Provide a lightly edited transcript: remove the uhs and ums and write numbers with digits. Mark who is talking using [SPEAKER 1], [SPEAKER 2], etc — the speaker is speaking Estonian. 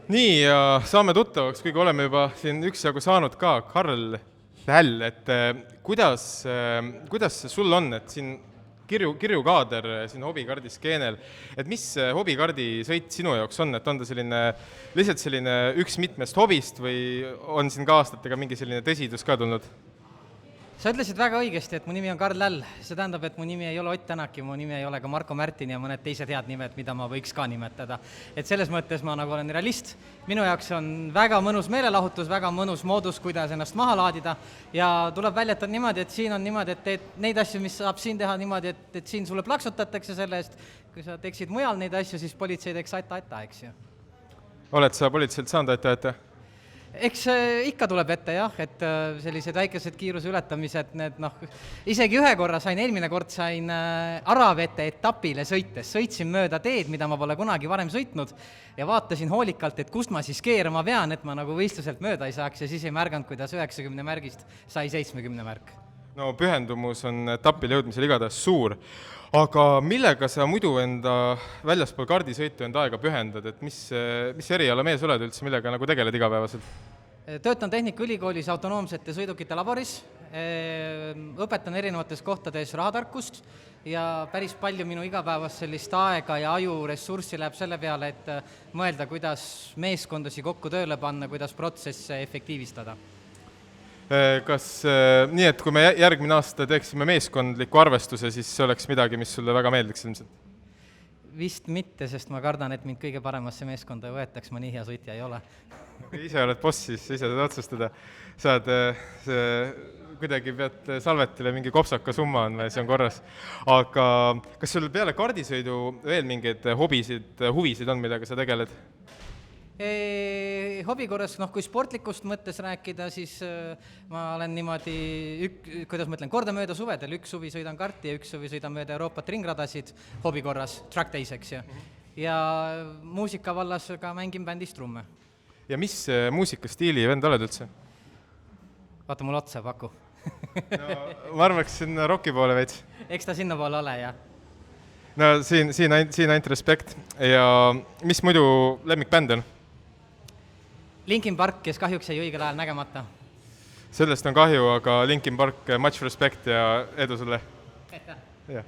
[SPEAKER 1] Nii, ja saame tuttavaks, kuigi oleme juba siin üksjagu saanud ka, Karl Väll, et kuidas sul on, et siin kirju kaader siin hobikardiskeenel, et mis hobikardi sõit sinu jaoks on, et on ta lihtsalt selline üks mitmest hobist või on siin ka aastatega mingi selline tõsidus ka tulnud?
[SPEAKER 2] Sa ütlesid väga õigesti, et mu nimi on Karl Läll. See tähendab, et mu nimi ei ole Ott Tänak ja mu nimi ei ole ka Marko Märtin ja mõned teised head nimed, mida ma võiks ka nimetada. Et selles mõttes ma nagu olen realist. Minu jaoks on väga mõnus meelelahutus, väga mõnus moodus, kuidas ennast maha laadida ja tuleb välja, et on niimoodi, et siin on niimoodi, et teed neid asju, mis saab siin teha niimoodi, et siin sulle plaksutatakse selle eest. Kui sa teeksid mujal neid asju, siis politsei teeks aita, eks ju.
[SPEAKER 1] Oled sa politseilt saanud aita?
[SPEAKER 2] Eks ikka tuleb ette jah, et sellised väikesed kiiruse ületamised, isegi ühe korra eelmine kord sain Aravete etapile sõites, sõitsin mööda teed, mida ma pole kunagi varem sõitnud ja vaatasin hoolikalt, et kust ma siis keerama pean, et ma nagu võistluselt mööda ei saaks ja siis ei märganud, kuidas 90 märgist sai 70 märk.
[SPEAKER 1] No pühendumus on etapile jõudmisel igatahes suur, aga millega sa muidu enda väljaspool kardisõitu enda aega pühendad, et mis eriala mees oled üldse, millega nagu tegeled igapäevaselt?
[SPEAKER 2] Töötan Tehnikaülikoolis autonoomsete sõidukite laboris, õpetan erinevates kohtades rahatarkust ja päris palju minu igapäevast sellist aega ja ajuressurssi läheb selle peale, et mõelda, kuidas meeskondasid kokku tööle panna, kuidas protsesse efektiivistada.
[SPEAKER 1] Kas nii, et kui me järgmine aasta teeksime meeskondliku arvestuse, siis see oleks midagi, mis sulle väga meeldiks ilmselt?
[SPEAKER 2] Vist mitte, sest ma kardan, et mind kõige paremasse meeskonda võetaks, ma nii hea sõitja ei ole.
[SPEAKER 1] Kui ise oled boss, siis ise saad otsustada. Saad kuidagi pead salvetile mingi kopsaka summa on või see on korras. Aga kas sul peale kardisõidu veel mingeid huvisid on, millega sa tegeled?
[SPEAKER 2] Hobi korras, kui sportlikust mõttes rääkida, siis ma olen niimoodi, kordamööda suvedel, üks suvi sõidan karti ja üks suvi sõidan mööda Euroopat ringradasid hobi korras, track days'eks ja muusika vallas ka mängin bändis trumme.
[SPEAKER 1] Ja mis muusikastiili vend oled üldse?
[SPEAKER 2] Vaata mul otsa, paku.
[SPEAKER 1] No, ma arvaks sinna rocki poole veits.
[SPEAKER 2] Eks ta sinna poole ole, jah.
[SPEAKER 1] No siin ainult respekt. Ja mis muidu lemmikbänd on?
[SPEAKER 2] Linkin Park, kes kahjuks jäi õigel ajal nägemata.
[SPEAKER 1] Sellest on kahju, aga Linkin Park, much respect ja edu sulle.
[SPEAKER 2] Aitäh!
[SPEAKER 1] Ja.